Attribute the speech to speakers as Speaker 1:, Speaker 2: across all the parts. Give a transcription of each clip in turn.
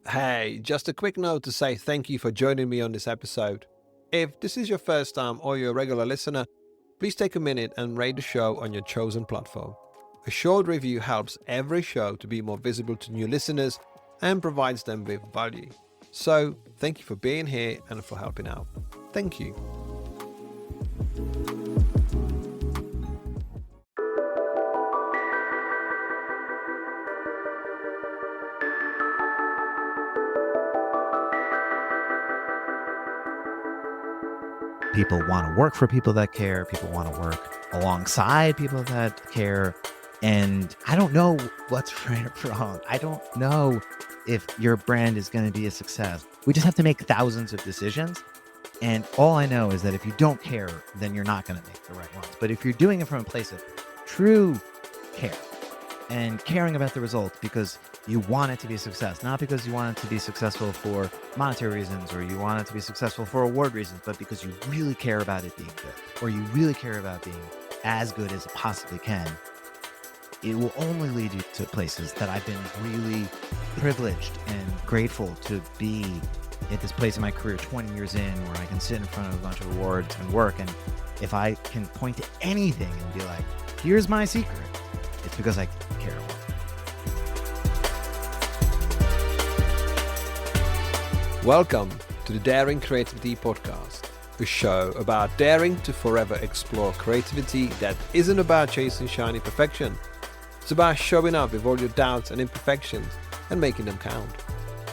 Speaker 1: Hey, just a quick note to say thank you for joining me on this episode. If this is your first time or you're a regular listener, please take a minute and rate the show on your chosen platform. A short review helps every show to be more visible to new listeners and provides them with value. So, thank you for being here and for helping out. Thank you.
Speaker 2: People want to work for people that care. People want to work alongside people that care. And I don't know what's right or wrong. I don't know if your brand is going to be a success. We just have to make thousands of decisions. And all I know is that if you don't care, then you're not going to make the right ones. But if you're doing it from a place of true care and caring about the results because you want it to be a success, not because you want it to be successful for monetary reasons or you want it to be successful for award reasons, but because you really care about it being good or you really care about being as good as it possibly can, it will only lead you to places that I've been really privileged and grateful to be at this place in my career 20 years in where I can sit in front of a bunch of awards and work. And if I can point to anything and be like, here's my secret, it's because I care a lot.
Speaker 1: Welcome to the Daring Creativity Podcast, a show about daring to forever explore creativity that isn't about chasing shiny perfection. It's about showing up with all your doubts and imperfections and making them count.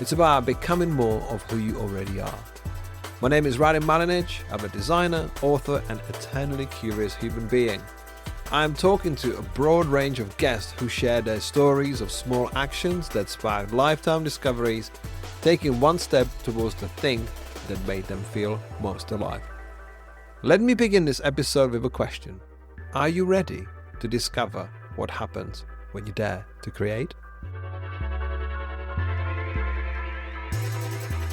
Speaker 1: It's about becoming more of who you already are. My name is Rohan Oza. I'm a designer, author, and eternally curious human being. I'm talking to a broad range of guests who share their stories of small actions that sparked lifetime discoveries, taking one step towards the thing that made them feel most alive. Let me begin this episode with a question. Are you ready to discover what happens when you dare to create?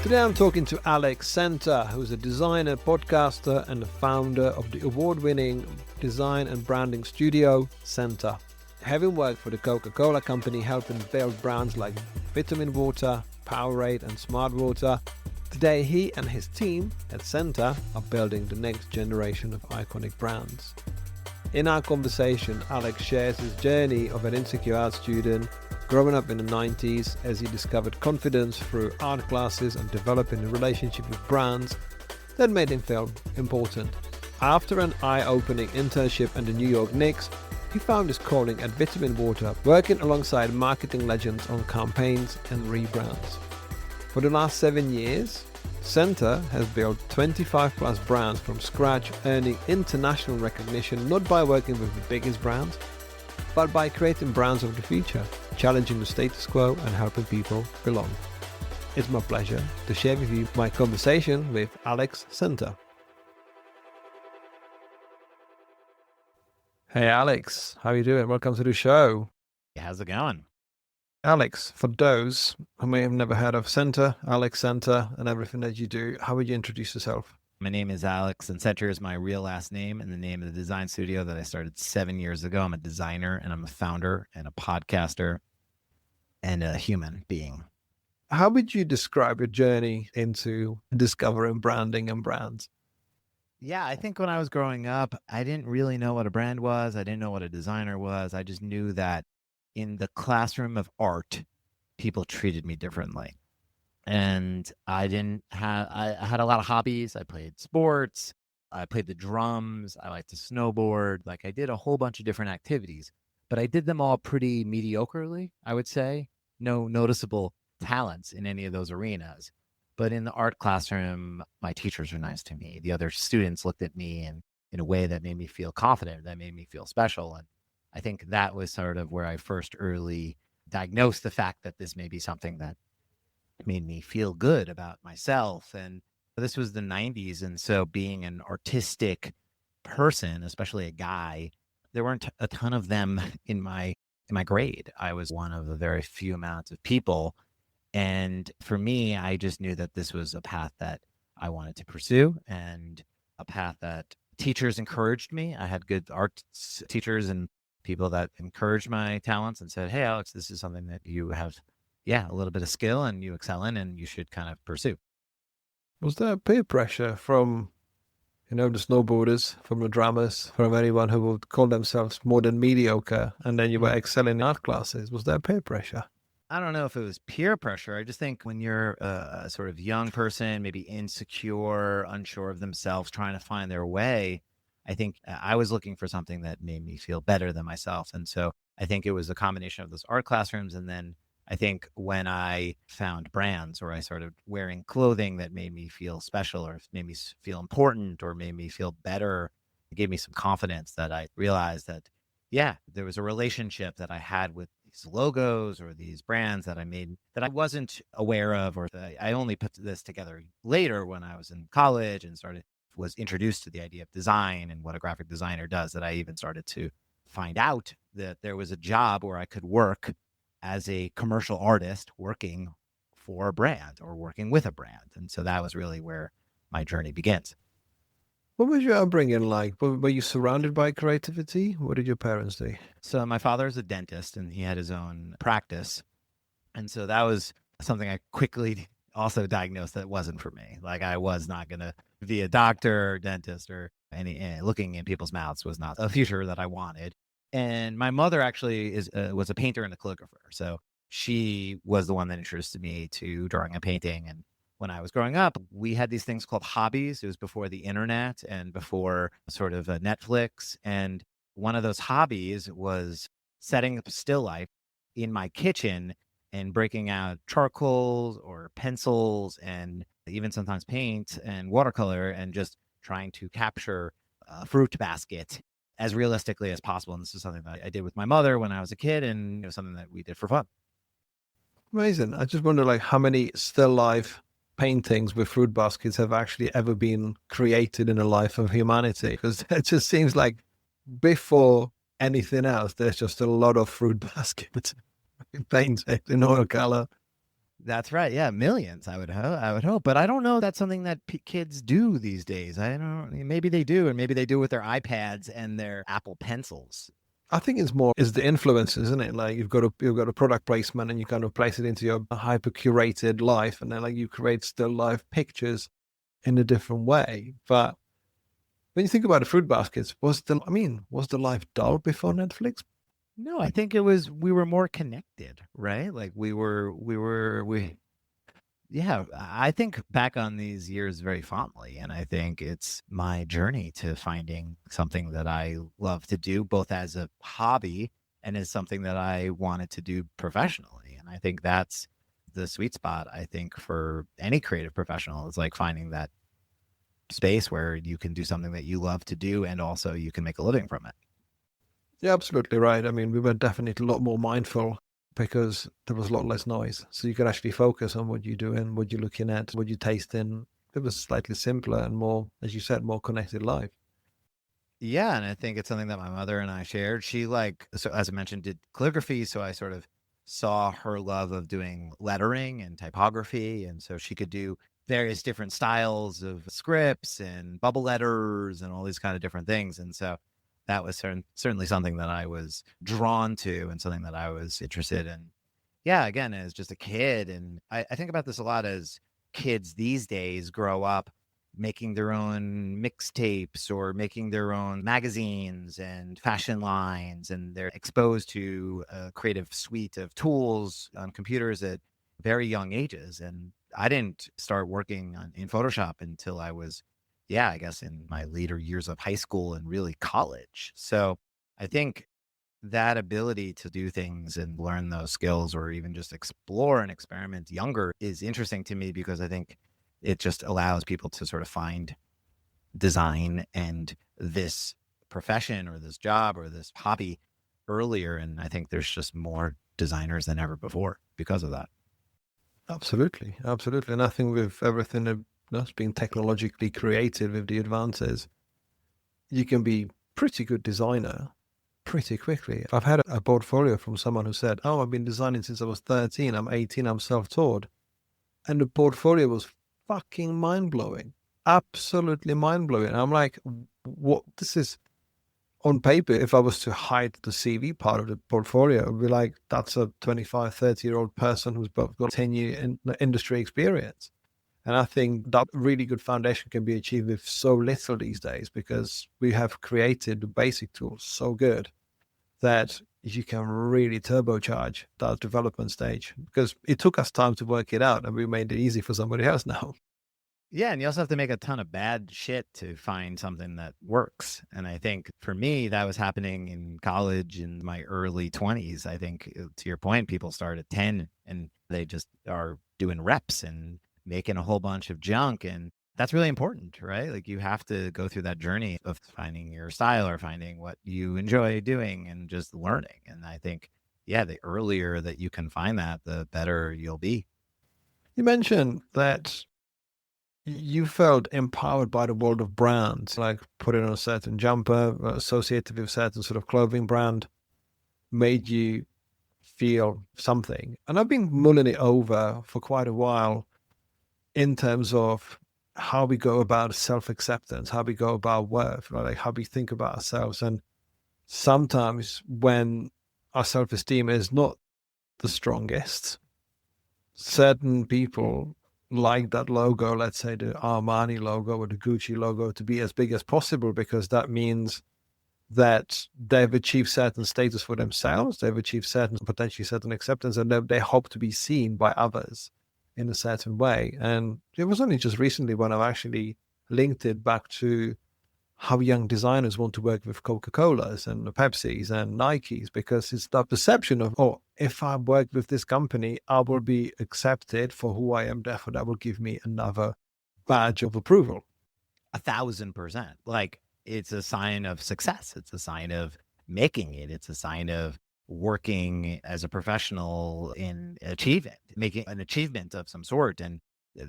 Speaker 1: Today I'm talking to Alex Center, who's a designer, podcaster, and the founder of the award-winning design and branding studio, Center. Having worked for the Coca-Cola company helping build brands like Vitamin Water, Powerade, and Smart Water, today he and his team at Center are building the next generation of iconic brands. In our conversation, Alex shares his journey of an insecure art student growing up in the 90s as he discovered confidence through art classes and developing a relationship with brands that made him feel important. After an eye-opening internship at the New York Knicks, he found his calling at Vitamin Water, working alongside marketing legends on campaigns and rebrands. For the last 7 years, Center has built 25 plus brands from scratch, earning international recognition not by working with the biggest brands, but by creating brands of the future, challenging the status quo and helping people belong. It's my pleasure to share with you my conversation with Alex Center. Hey Alex, how are you doing? Welcome to the show.
Speaker 2: How's it going?
Speaker 1: Alex, for those who may have never heard of Center, Alex Center, and everything that you do, how would you introduce yourself?
Speaker 2: My name is Alex, and Center is my real last name and the name of the design studio that I started 7 years ago. I'm a designer and I'm a founder and a podcaster and a human being.
Speaker 1: How would you describe your journey into discovering branding and brands?
Speaker 2: Yeah, I think when I was growing up, I didn't really know what a brand was. I didn't know what a designer was. I just knew that in the classroom of art, people treated me differently. And I had a lot of hobbies. I played sports. I played the drums. I liked to snowboard. Like I did a whole bunch of different activities, but I did them all pretty mediocrely, I would say. No noticeable talents in any of those arenas. But in the art classroom, my teachers were nice to me. The other students looked at me in a way that made me feel confident, that made me feel special. And I think that was sort of where I first early diagnosed the fact that this may be something that made me feel good about myself. And this was the 90s. And so being an artistic person, especially a guy, there weren't a ton of them in my grade. I was one of a very few amounts of people. And for me, I just knew that this was a path that I wanted to pursue and a path that teachers encouraged me. I had good art teachers and people that encouraged my talents and said, hey, Alex, this is something that you have yeah, a little bit of skill and you excel in and you should kind of pursue.
Speaker 1: Was there peer pressure from, the snowboarders, from the drummers, from anyone who would call themselves more than mediocre, and then you were
Speaker 2: Mm.
Speaker 1: excelling in art classes? Was there peer pressure?
Speaker 2: I don't know if it was peer pressure. I just think when you're a sort of young person, maybe insecure, unsure of themselves, trying to find their way, I think I was looking for something that made me feel better than myself. And so I think it was a combination of those art classrooms. And then I think when I found brands or I started wearing clothing that made me feel special or made me feel important or made me feel better, it gave me some confidence that I realized that yeah, there was a relationship that I had with these logos or these brands that I made that I wasn't aware of, or that I only put this together later when I was in college and was introduced to the idea of design and what a graphic designer does, that I even started to find out that there was a job where I could work as a commercial artist working for a brand or working with a brand. And so that was really where my journey begins.
Speaker 1: What was your upbringing like? Were you surrounded by creativity? What did your parents do?
Speaker 2: So my father is a dentist and he had his own practice. And so that was something I quickly also diagnosed that wasn't for me. Like I was not going to be a doctor or dentist or looking in people's mouths was not a future that I wanted. And my mother actually was a painter and a calligrapher. So she was the one that introduced me to drawing and painting. And when I was growing up, we had these things called hobbies. It was before the internet and before sort of Netflix. And one of those hobbies was setting up a still life in my kitchen and breaking out charcoals or pencils and even sometimes paint and watercolor and just trying to capture a fruit basket as realistically as possible. And this is something that I did with my mother when I was a kid, and it was something that we did for fun.
Speaker 1: Amazing. I just wonder, like, how many still life paintings with fruit baskets have actually ever been created in the life of humanity? Because it just seems like before anything else, there's just a lot of fruit baskets painted in oil color.
Speaker 2: That's right. Yeah, millions. I would hope, but I don't know. That's something that kids do these days. I don't. Maybe they do, and maybe they do with their iPads and their Apple Pencils.
Speaker 1: I think it's more is the influences, isn't it? Like you've got a product placement and you kind of place it into your hyper curated life, and then like you create still life pictures in a different way. But when you think about the fruit baskets, was the life dull before Netflix?
Speaker 2: No, I think it was we were more connected, right? Like we yeah, I think back on these years very fondly, and I think it's my journey to finding something that I love to do both as a hobby and as something that I wanted to do professionally. And I think that's the sweet spot, I think, for any creative professional is like finding that space where you can do something that you love to do and also you can make a living from it.
Speaker 1: Yeah, absolutely right. I mean, we were definitely a lot more mindful because there was a lot less noise. So you could actually focus on what you're doing, what you're looking at, what you're tasting. It was slightly simpler and more, as you said, more connected life.
Speaker 2: Yeah, and I think it's something that my mother and I shared. She so as I mentioned, did calligraphy, so I sort of saw her love of doing lettering and typography, and so she could do various different styles of scripts and bubble letters and all these kind of different things. And so that was certainly something that I was drawn to and something that I was interested in. Yeah, again, as just a kid, and I think about this a lot as kids these days grow up making their own mixtapes or making their own magazines and fashion lines, and they're exposed to a creative suite of tools on computers at very young ages. And I didn't start working in Photoshop until I was, yeah, I guess in my later years of high school and really college. So I think that ability to do things and learn those skills or even just explore and experiment younger is interesting to me because I think it just allows people to sort of find design and this profession or this job or this hobby earlier. And I think there's just more designers than ever before because of that.
Speaker 1: Absolutely. Absolutely. And I think with everything that's being technologically created with the advances, you can be pretty good designer pretty quickly. I've had a portfolio from someone who said, "Oh, I've been designing since I was 13. I'm 18. I'm self-taught." And the portfolio was fucking mind blowing, absolutely mind blowing. I'm like, what? This is on paper, if I was to hide the CV part of the portfolio, it would be like, that's a 25, 30-year-old person who's got 10-year industry experience. And I think that really good foundation can be achieved with so little these days, because we have created the basic tools so good that you can really turbocharge that development stage, because it took us time to work it out and we made it easy for somebody else now.
Speaker 2: Yeah, and you also have to make a ton of bad shit to find something that works. And I think for me, that was happening in college in my early 20s. I think, to your point, people start at 10 and they just are doing reps and making a whole bunch of junk. And that's really important, right? Like, you have to go through that journey of finding your style or finding what you enjoy doing and just learning. And I think, yeah, the earlier that you can find that, the better you'll be.
Speaker 1: You mentioned that you felt empowered by the world of brands, like putting on a certain jumper associated with a certain sort of clothing brand made you feel something. And I've been mulling it over for quite a while in terms of how we go about self-acceptance, how we go about worth, right? Like how we think about ourselves. And sometimes when our self-esteem is not the strongest, certain people like that logo, let's say the Armani logo or the Gucci logo, to be as big as possible, because that means that they've achieved certain status for themselves, they've achieved potentially certain acceptance, and they hope to be seen by others in a certain way. And it was only just recently when I've actually linked it back to how young designers want to work with Coca-Colas and Pepsis and Nikes, because it's that perception of, oh, if I work with this company, I will be accepted for who I am. Therefore, that will give me another badge of approval.
Speaker 2: 1,000%. Like, it's a sign of success. It's a sign of making it. It's a sign of working as a professional in achieving, making an achievement of some sort. And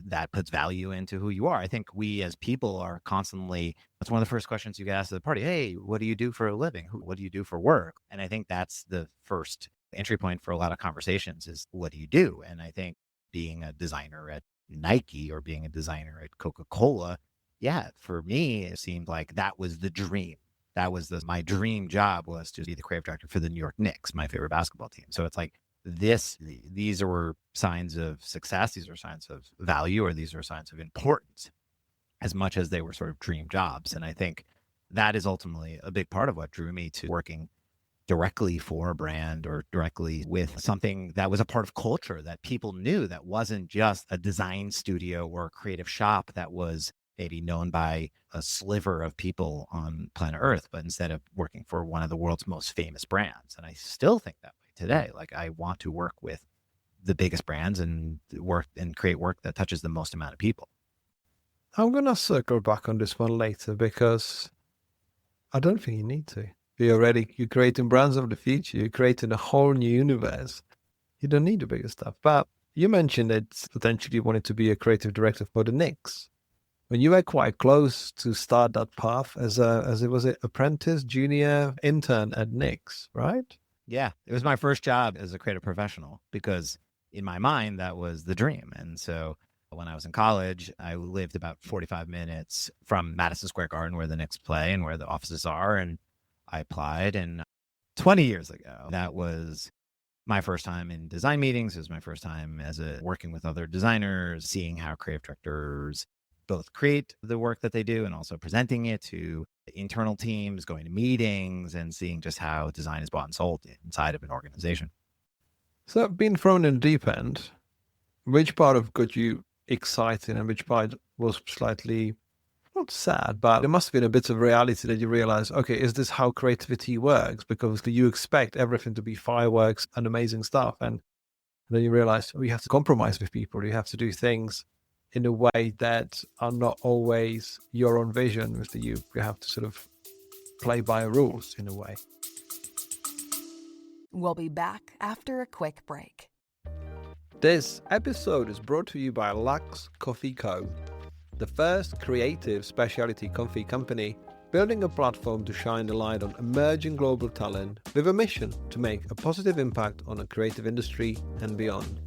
Speaker 2: that puts value into who you are. I think we as people are constantly, that's one of the first questions you get asked at the party. Hey, what do you do for a living? What do you do for work? And I think that's the first entry point for a lot of conversations is, what do you do? And I think being a designer at Nike or being a designer at Coca-Cola, yeah, for me, it seemed like that was the dream. That was my dream job, was to be the creative director for the New York Knicks, my favorite basketball team. So it's like, these are signs of success, these are signs of value, or these are signs of importance, as much as they were sort of dream jobs. And I think that is ultimately a big part of what drew me to working directly for a brand or directly with something that was a part of culture that people knew, that wasn't just a design studio or a creative shop that was maybe known by a sliver of people on planet Earth, but instead of working for one of the world's most famous brands. And I still think that way today. Like, I want to work with the biggest brands and work and create work that touches the most amount of people.
Speaker 1: I'm going to circle back on this one later, because I don't think you need to. You're creating brands of the future. You're creating a whole new universe. You don't need the bigger stuff. But you mentioned that potentially you wanted to be a creative director for the Knicks. When you were quite close to start that path as an apprentice, junior, intern at Knicks, right?
Speaker 2: Yeah, it was my first job as a creative professional, because in my mind, that was the dream. And so when I was in college, I lived about 45 minutes from Madison Square Garden, where the Knicks play and where the offices are. And I applied, and 20 years ago, that was my first time in design meetings. It was my first time working with other designers, seeing how creative directors both create the work that they do and also presenting it to internal teams, going to meetings, and seeing just how design is bought and sold inside of an organization.
Speaker 1: So, being thrown in the deep end, which part of got you excited and which part was slightly, not sad, but there must have been a bit of reality that you realize, okay, is this how creativity works? Because you expect everything to be fireworks and amazing stuff. And then you realize, oh, you have to compromise with people. You have to do things in a way that are not always your own vision. You have to sort of play by rules in a way.
Speaker 3: We'll be back after a quick break.
Speaker 1: This episode is brought to you by Lux Coffee Co., the first creative specialty coffee company building a platform to shine the light on emerging global talent with a mission to make a positive impact on the creative industry and beyond.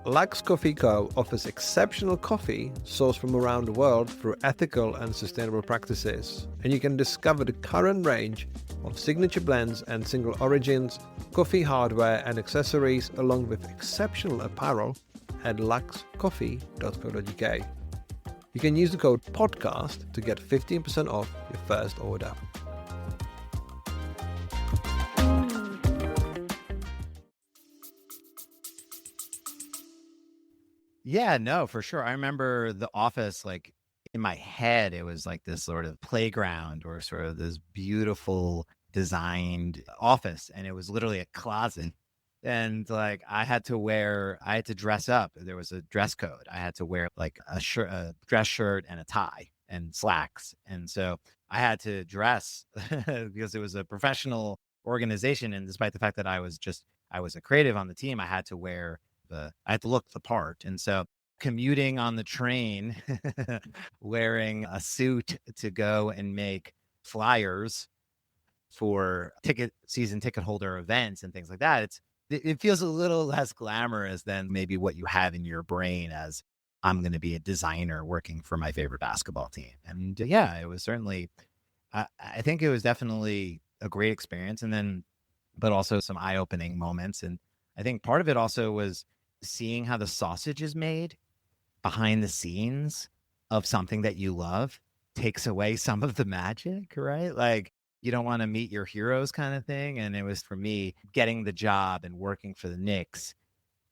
Speaker 1: Lux Coffee Co. offers exceptional coffee sourced from around the world through ethical and sustainable practices. And you can discover the current range of signature blends and single origins, coffee hardware and accessories, along with exceptional apparel at luxcoffee.co.uk. You can use the code PODCAST to get 15% off your first order.
Speaker 2: Yeah, no, for sure. I remember the office, like in my head, it was like this sort of playground or sort of this beautiful designed office. And it was literally a closet. And like I had to dress up. There was a dress code. I had to wear like a dress shirt and a tie and slacks. And so I had to dress because it was a professional organization. And despite the fact that I was a creative on the team, I had to look the part. And so commuting on the train, wearing a suit to go and make flyers for season ticket holder events and things like that, it feels a little less glamorous than maybe what you have in your brain as I'm going to be a designer working for my favorite basketball team. And yeah, it was certainly, I think it was definitely a great experience. And then, but also some eye-opening moments. And I think part of it also was seeing how the sausage is made behind the scenes of something that you love takes away some of the magic, right? Like you don't want to meet your heroes kind of thing. And it was for me getting the job and working for the Knicks.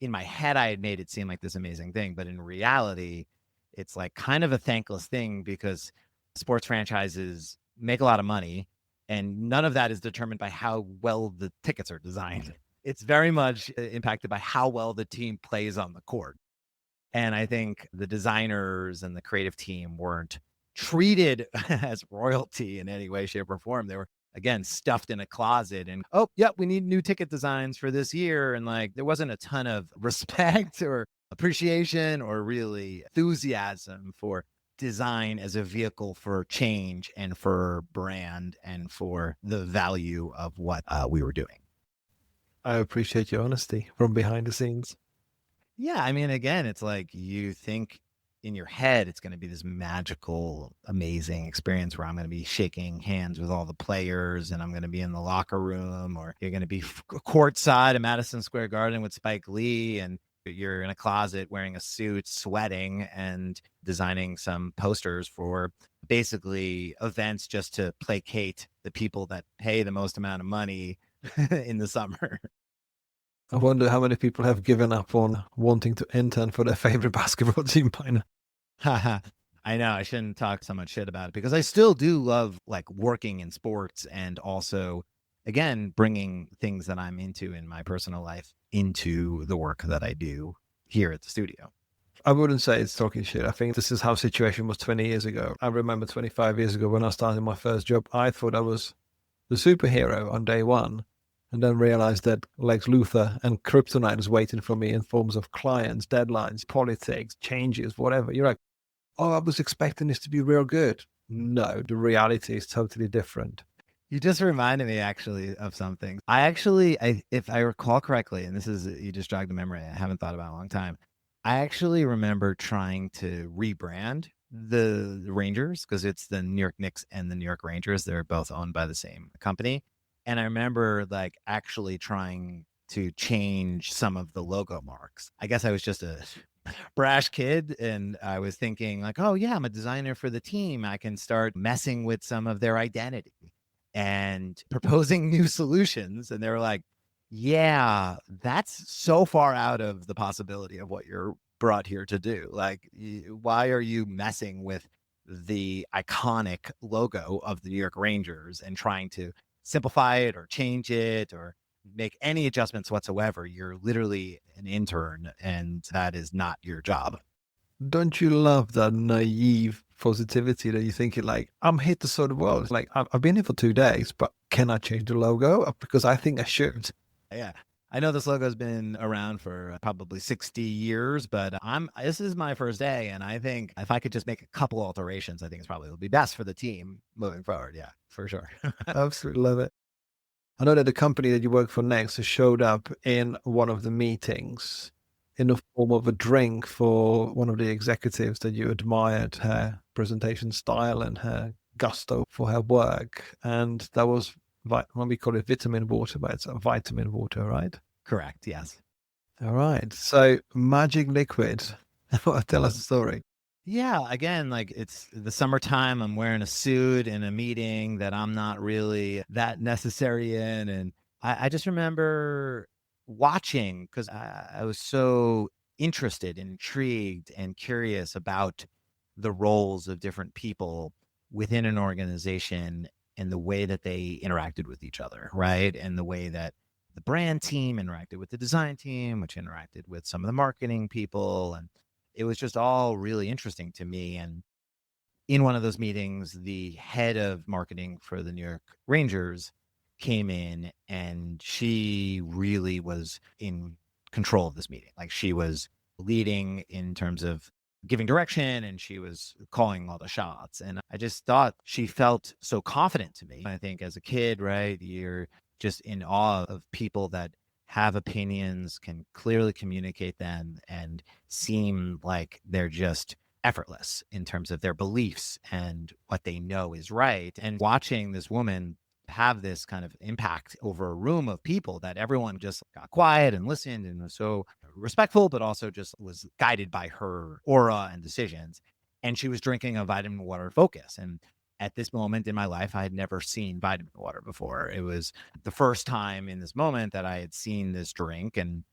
Speaker 2: In my head, I had made it seem like this amazing thing, but in reality, it's like kind of a thankless thing because sports franchises make a lot of money and none of that is determined by how well the tickets are designed. It's very much impacted by how well the team plays on the court. And I think the designers and the creative team weren't treated as royalty in any way, shape, or form. They were, again, stuffed in a closet and, oh, yep, we need new ticket designs for this year. And like, there wasn't a ton of respect or appreciation or really enthusiasm for design as a vehicle for change and for brand and for the value of what we were doing.
Speaker 1: I appreciate your honesty from behind the scenes.
Speaker 2: Yeah, I mean, again, it's like you think in your head it's going to be this magical, amazing experience where I'm going to be shaking hands with all the players and I'm going to be in the locker room, or you're going to be courtside at Madison Square Garden with Spike Lee and you're in a closet wearing a suit, sweating and designing some posters for basically events just to placate the people that pay the most amount of money in the summer.
Speaker 1: I wonder how many people have given up on wanting to intern for their favorite basketball team by now.
Speaker 2: I know I shouldn't talk so much shit about it because I still do love like working in sports and also, again, bringing things that I'm into in my personal life into the work that I do here at the studio.
Speaker 1: I wouldn't say it's talking shit. I think this is how situation was 20 years ago. I remember 25 years ago when I started my first job, I thought I was the superhero on day one. And then realized that Lex Luthor and kryptonite is waiting for me in forms of clients, deadlines, politics, changes, whatever. You're like, oh, I was expecting this to be real good. No, the reality is totally different.
Speaker 2: You just reminded me actually of something. If I recall correctly, and you just jogged the memory, I haven't thought about it in a long time. I actually remember trying to rebrand the Rangers because it's the New York Knicks and the New York Rangers. They're both owned by the same company. And I remember like actually trying to change some of the logo marks. I guess I was just a brash kid and I was thinking like, oh yeah, I'm a designer for the team. I can start messing with some of their identity and proposing new solutions. And they were like, yeah, that's so far out of the possibility of what you're brought here to do. Like, why are you messing with the iconic logo of the New York Rangers and trying to simplify it or change it or make any adjustments whatsoever? You're literally an intern and that is not your job.
Speaker 1: Don't you love that naive positivity that you think like, I'm here to serve the world. It's like, I've been here for 2 days, but can I change the logo? Because I think I should.
Speaker 2: Yeah. I know this logo has been around for probably 60 years, but this is my first day. And I think if I could just make a couple alterations, I think it's probably will be best for the team moving forward. Yeah, for sure.
Speaker 1: Absolutely love it. I know that the company that you work for next has showed up in one of the meetings in the form of a drink for one of the executives that you admired her presentation style and her gusto for her work. And that was when we call it vitamin water, but it's a vitamin water, right?
Speaker 2: Correct. Yes.
Speaker 1: All right. So magic liquid. Tell us a story.
Speaker 2: Yeah, again, like it's the summertime. I'm wearing a suit in a meeting that I'm not really that necessary in. And I just remember watching because I was so interested, intrigued, and curious about the roles of different people within an organization and the way that they interacted with each other, right? And the way that the brand team interacted with the design team, which interacted with some of the marketing people. And it was just all really interesting to me. And in one of those meetings, the head of marketing for the New York Rangers came in and she really was in control of this meeting. Like she was leading in terms of giving direction and she was calling all the shots. And I just thought she felt so confident to me. I think as a kid, right, you're just in awe of people that have opinions, can clearly communicate them, and seem like they're just effortless in terms of their beliefs and what they know is right. And watching this woman have this kind of impact over a room of people that everyone just got quiet and listened and was so respectful, but also just was guided by her aura and decisions. And she was drinking a vitamin water Focus. And at this moment in my life, I had never seen vitamin water before. It was the first time in this moment that I had seen this drink. And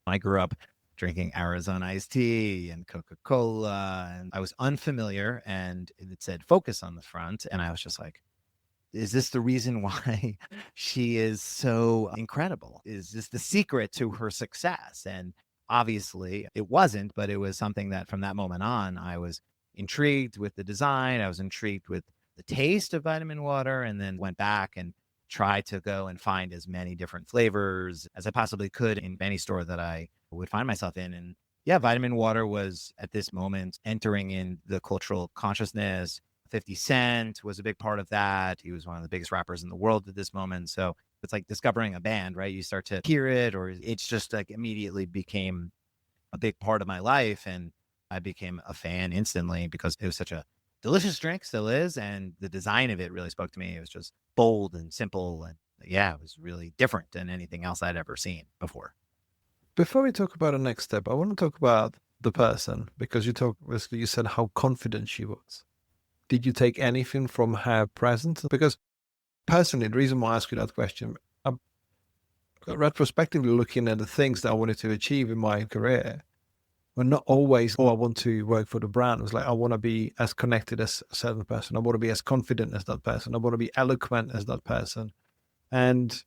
Speaker 2: I grew up drinking Arizona iced tea and Coca-Cola, and I was unfamiliar, and it said Focus on the front. And I was just like, is this the reason why she is so incredible? Is this the secret to her success? And obviously it wasn't, but it was something that from that moment on, I was intrigued with the design. I was intrigued with the taste of vitamin water, and then went back and tried to go and find as many different flavors as I possibly could in any store that I would find myself in. And yeah, vitamin water was at this moment entering in the cultural consciousness. 50 Cent was a big part of that. He was one of the biggest rappers in the world at this moment. So it's like discovering a band, right? You start to hear it, or it's just like immediately became a big part of my life. And I became a fan instantly because it was such a delicious drink, still is. And the design of it really spoke to me. It was just bold and simple. And yeah, it was really different than anything else I'd ever seen before.
Speaker 1: Before we talk about the next step, I want to talk about the person because you said how confident she was. Did you take anything from her presence? Because personally, the reason why I ask you that question, I'm retrospectively looking at the things that I wanted to achieve in my career were not always, I want to work for the brand. It was like, I want to be as connected as a certain person. I want to be as confident as that person. I want to be eloquent as that person. And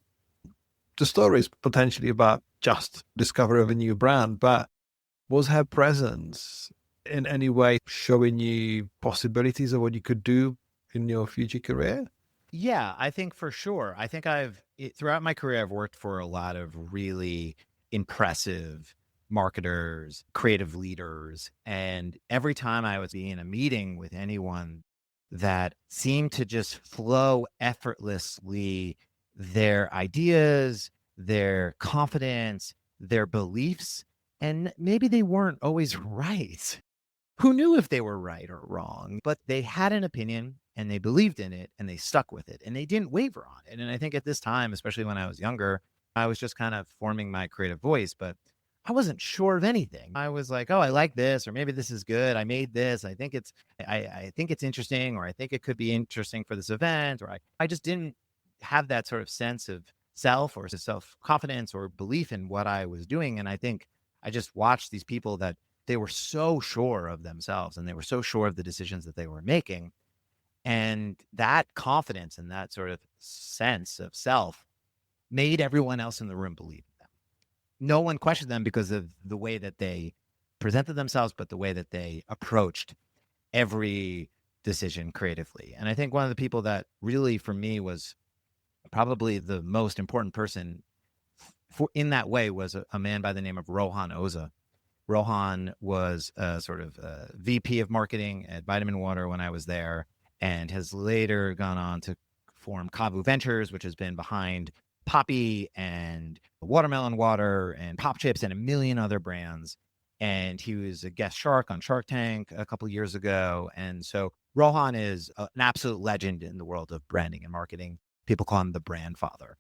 Speaker 1: the story is potentially about just discovery of a new brand, but was her presence in any way showing you possibilities of what you could do in your future career?
Speaker 2: Yeah, I think for sure. I think throughout my career, I've worked for a lot of really impressive marketers, creative leaders. And every time I was in a meeting with anyone that seemed to just flow effortlessly, their ideas, their confidence, their beliefs, and maybe they weren't always right. Who knew if they were right or wrong, but they had an opinion and they believed in it and they stuck with it and they didn't waver on it. And I think at this time, especially when I was younger, I was just kind of forming my creative voice, but I wasn't sure of anything. I was like, oh, I like this, or maybe this is good. I made this. I think it's interesting, or I think it could be interesting for this event, or I just didn't have that sort of sense of self or self confidence or belief in what I was doing. And I think I just watched these people that they were so sure of themselves and they were so sure of the decisions that they were making. And that confidence and that sort of sense of self made everyone else in the room believe in them. No one questioned them because of the way that they presented themselves, but the way that they approached every decision creatively. And I think one of the people that really, for me, was probably the most important person in that way was a man by the name of Rohan Oza. Rohan was a sort of VP of marketing at Vitamin Water when I was there, and has later gone on to form Kavu Ventures, which has been behind Poppy and Watermelon Water and Pop Chips and a million other brands. and he was a guest shark on Shark Tank a couple of years ago. And so Rohan is an absolute legend in the world of branding and marketing. People call him the brand father.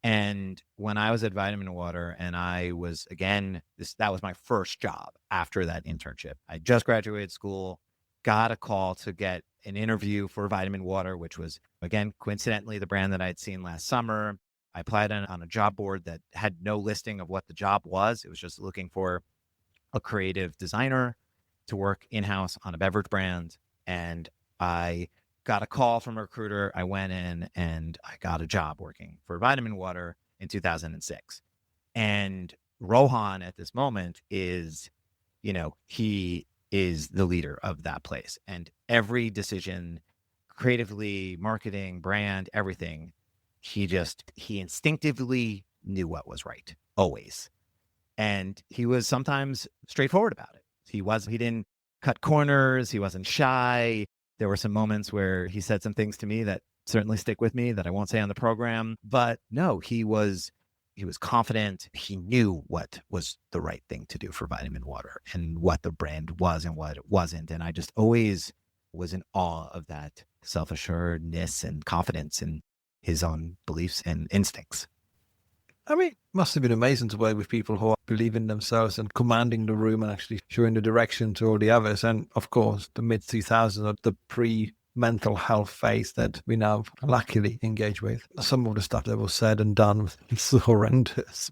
Speaker 2: And when I was at Vitamin Water, and I was, again, that was my first job after that internship. I just graduated school, got a call to get an interview for Vitamin Water, which was, again, coincidentally, the brand that I had seen last summer. I applied on a job board that had no listing of what the job was. It was just looking for a creative designer to work in-house on a beverage brand. And I got a call from a recruiter. I went in and I got a job working for Vitamin Water in 2006. And Rohan at this moment is, he is the leader of that place. And every decision, creatively, marketing, brand, everything, he instinctively knew what was right, always. And he was sometimes straightforward about it. He didn't cut corners. He wasn't shy. There were some moments where he said some things to me that certainly stick with me that I won't say on the program. But no, he was confident. He knew what was the right thing to do for Vitamin Water and what the brand was and what it wasn't. And I just always was in awe of that self-assuredness and confidence in his own beliefs and instincts.
Speaker 1: I mean, it must have been amazing to work with people who believe in themselves and commanding the room and actually showing the direction to all the others. And of course, the mid-2000s are the pre-mental health phase that we now luckily engage with. Some of the stuff that was said and done was horrendous.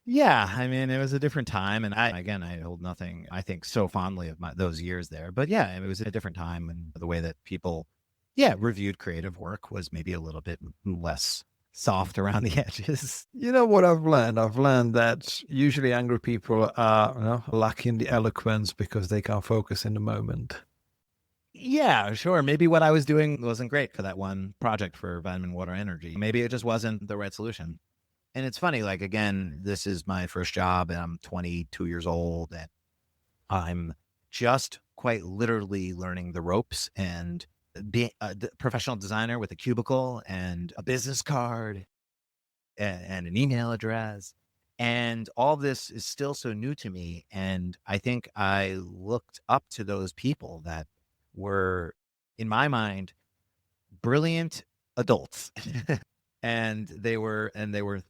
Speaker 2: Yeah, I mean, it was a different time. And I hold nothing, I think, so fondly of those years there. But yeah, it was a different time. And the way that people, reviewed creative work was maybe a little bit less soft around the edges.
Speaker 1: You know what I've learned? I've learned that usually angry people are lacking the eloquence because they can't focus in the moment.
Speaker 2: Yeah, sure. Maybe what I was doing wasn't great for that one project for Vitamin Water Energy. Maybe it just wasn't the right solution. And it's funny, like, again, this is my first job and I'm 22 years old and I'm just quite literally learning the ropes and being a professional designer with a cubicle and a business card and an email address. And all this is still so new to me. And I think I looked up to those people that were, in my mind, brilliant adults. and they were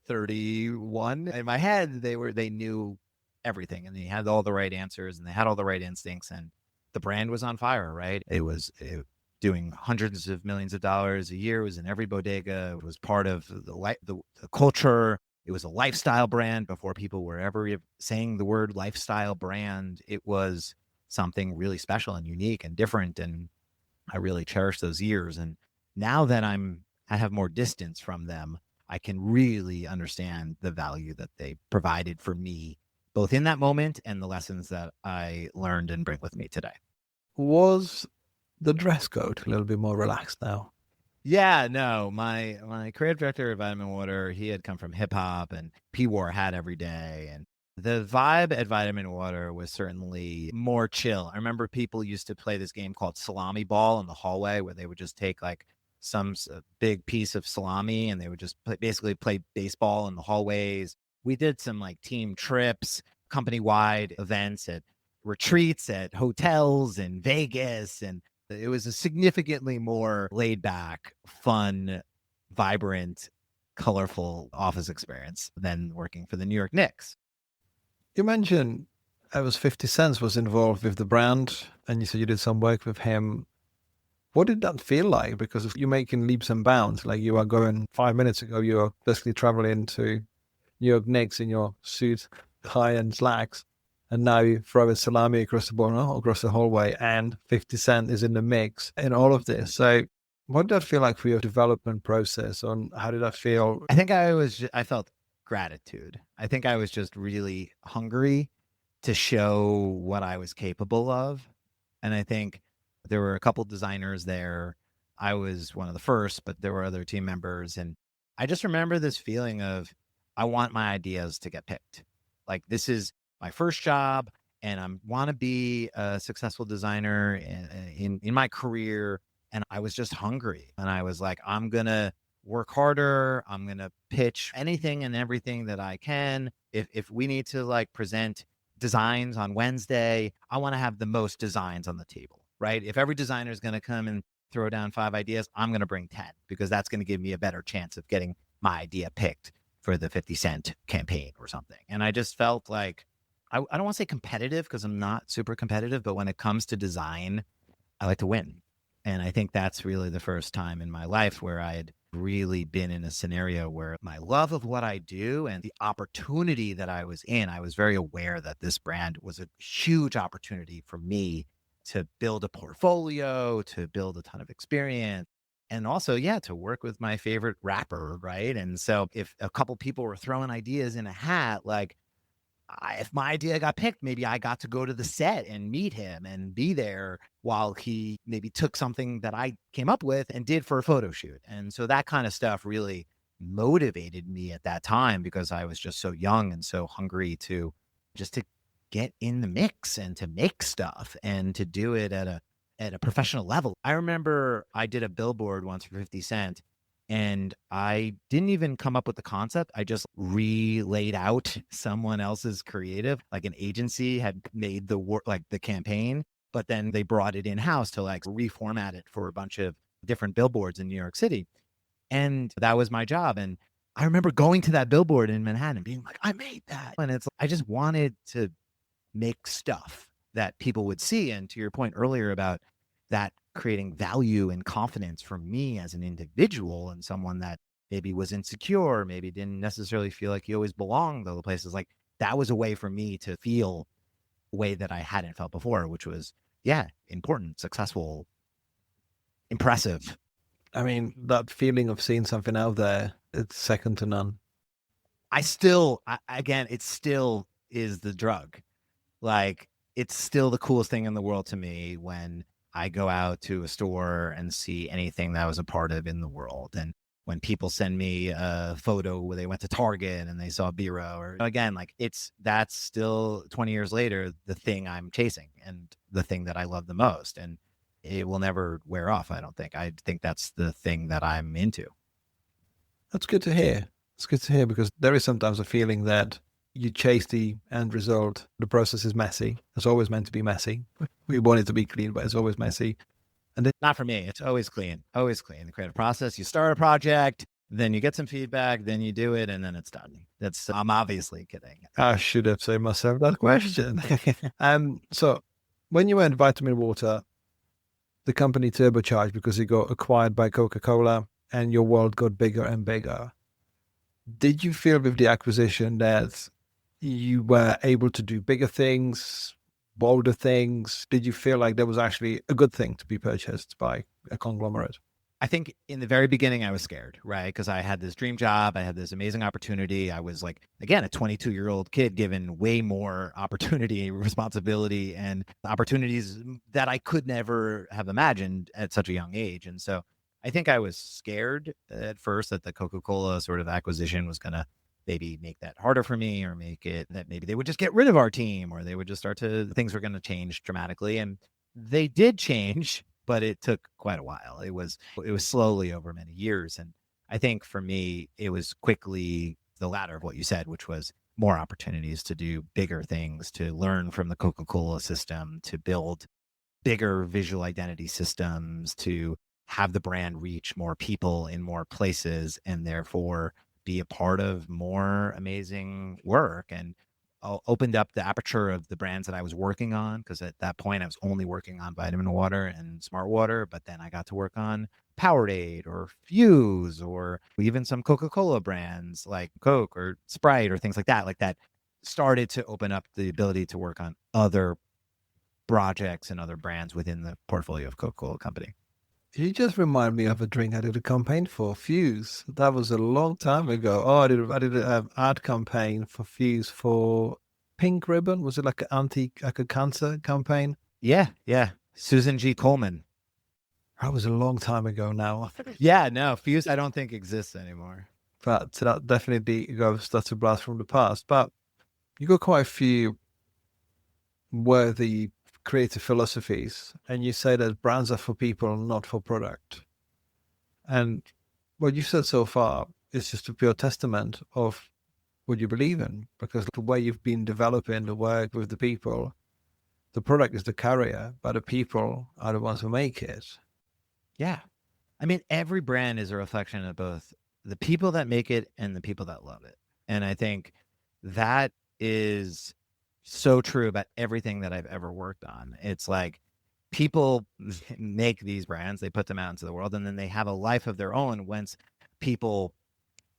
Speaker 2: 31. In my head, they knew everything and they had all the right answers and they had all the right instincts and the brand was on fire, right? It was doing hundreds of millions of dollars a year. It was in every bodega. It was part of the culture. It was a lifestyle brand before people were ever saying the word lifestyle brand. It was something really special and unique and different. And I really cherish those years. And now that I have more distance from them, I can really understand the value that they provided for me, both in that moment and the lessons that I learned and bring with me today.
Speaker 1: Was the dress code a little bit more relaxed now?
Speaker 2: Yeah, no, my creative director at Vitamin Water, he had come from hip hop and he wore a hat every day. And the vibe at Vitamin Water was certainly more chill. I remember people used to play this game called salami ball in the hallway where they would just take like some big piece of salami and they would just basically play baseball in the hallways. We did some like team trips, company-wide events at retreats at hotels in Vegas, and it was a significantly more laid back, fun, vibrant, colorful office experience than working for the New York Knicks.
Speaker 1: You mentioned 50 Cent was involved with the brand and you said you did some work with him. What did that feel like? Because you're making leaps and bounds. Like you are going 5 minutes ago, you are basically traveling to New York Knicks in your suit, tie and slacks. And now you throw a salami across the board, across the hallway, and 50 Cent is in the mix in all of this. So what did that feel like for your development process? On how did that feel?
Speaker 2: I think I felt gratitude. I think I was just really hungry to show what I was capable of. And I think there were a couple designers there. I was one of the first, but there were other team members. And I just remember this feeling of, I want my ideas to get picked. Like, this is my first job and I want to be a successful designer in my career. And I was just hungry and I was like, I'm going to work harder. I'm going to pitch anything and everything that I can. If we need to like present designs on Wednesday, I want to have the most designs on the table, right? If every designer is going to come and throw down 5 ideas, I'm going to bring 10 because that's going to give me a better chance of getting my idea picked for the 50 cent campaign or something. And I just felt like, I don't want to say competitive because I'm not super competitive, but when it comes to design, I like to win. And I think that's really the first time in my life where I had really been in a scenario where my love of what I do and the opportunity that I was in, I was very aware that this brand was a huge opportunity for me to build a portfolio, to build a ton of experience. And also, yeah, to work with my favorite rapper, right? And so if a couple people were throwing ideas in a hat, like if my idea got picked, maybe I got to go to the set and meet him and be there while he maybe took something that I came up with and did for a photo shoot. And so that kind of stuff really motivated me at that time because I was just so young and so hungry to just to get in the mix and to make stuff and to do it at a professional level. I remember I did a billboard once for 50 Cent and I didn't even come up with the concept. I just relayed out someone else's creative, like an agency had made the work, like the campaign, but then they brought it in house to like reformat it for a bunch of different billboards in New York City. And that was my job. And I remember going to that billboard in Manhattan and being like, I made that. And it's, I just wanted to make stuff that people would see. And to your point earlier about that creating value and confidence for me as an individual and someone that maybe was insecure, maybe didn't necessarily feel like he always belonged to the places, like that was a way for me to feel a way that I hadn't felt before, which was, yeah, important, successful, impressive.
Speaker 1: I mean, that feeling of seeing something out there, it's second to none.
Speaker 2: Again, it still is the drug. Like, it's still the coolest thing in the world to me when I go out to a store and see anything that I was a part of in the world. And when people send me a photo where they went to Target and they saw Biro, or again, like that's still 20 years later, the thing I'm chasing and the thing that I love the most. And it will never wear off, I don't think. I think that's the thing that I'm into.
Speaker 1: That's good to hear. It's good to hear because there is sometimes a feeling that you chase the end result. The process is messy. It's always meant to be messy. We want it to be clean, but it's always messy. And then,
Speaker 2: not for me. It's always clean, always clean. The creative process, you start a project, then you get some feedback, then you do it, and then it's done. I'm obviously kidding.
Speaker 1: I should have saved myself that question. So when you went Vitamin Water, the company turbocharged because it got acquired by Coca-Cola and your world got bigger and bigger. Did you feel with the acquisition that you were able to do bigger things, bolder things? Did you feel like that was actually a good thing to be purchased by a conglomerate?
Speaker 2: I think in the very beginning, I was scared, right? Because I had this dream job. I had this amazing opportunity. I was like, again, a 22-year-old kid given way more opportunity, responsibility, and opportunities that I could never have imagined at such a young age. And so I think I was scared at first that the Coca-Cola sort of acquisition was going to maybe make that harder for me, or make it that maybe they would just get rid of our team, or they would just things were going to change dramatically. And they did change, but it took quite a while. It was slowly over many years. And I think for me, it was quickly the latter of what you said, which was more opportunities to do bigger things, to learn from the Coca-Cola system, to build bigger visual identity systems, to have the brand reach more people in more places, and therefore be a part of more amazing work. And opened up the aperture of the brands that I was working on, because at that point I was only working on Vitamin Water and Smart Water, but then I got to work on Powerade or Fuse, or even some Coca-Cola brands like Coke or Sprite or things like that. Like that started to open up the ability to work on other projects and other brands within the portfolio of Coca-Cola Company.
Speaker 1: You just remind me of a drink I did a campaign for, Fuse. That was a long time ago. Oh, I did an ad campaign for Fuse for Pink Ribbon. Was it like a cancer campaign?
Speaker 2: Yeah. Susan G. Komen.
Speaker 1: That was a long time ago now.
Speaker 2: Yeah, no, Fuse I don't think exists anymore.
Speaker 1: But that definitely that's a blast from the past. But you got quite a few worthy creative philosophies, and you say that brands are for people, not for product. And what you've said so far is just a pure testament of what you believe in, because the way you've been developing the work with the people, the product is the carrier, but the people are the ones who make it.
Speaker 2: Yeah. I mean, every brand is a reflection of both the people that make it and the people that love it. And I think that is so true about everything that I've ever worked on. It's like people make these brands, they put them out into the world, and then they have a life of their own once people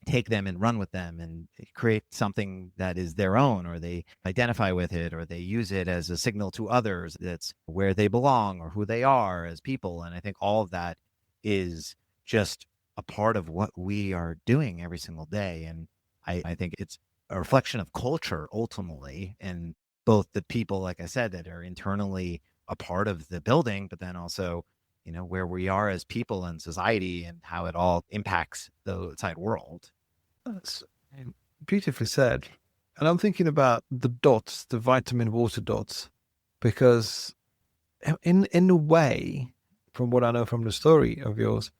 Speaker 2: take them and run with them and create something that is their own, or they identify with it, or they use it as a signal to others that's where they belong or who they are as people. And I think all of that is just a part of what we are doing every single day. And I think it's a reflection of culture ultimately, and both the people, like I said, that are internally a part of the building, but then also, you know, where we are as people and society and how it all impacts the outside world.
Speaker 1: That's beautifully said. And I'm thinking about the dots, the vitamin water dots, because in a way, from what I know from the story of yours,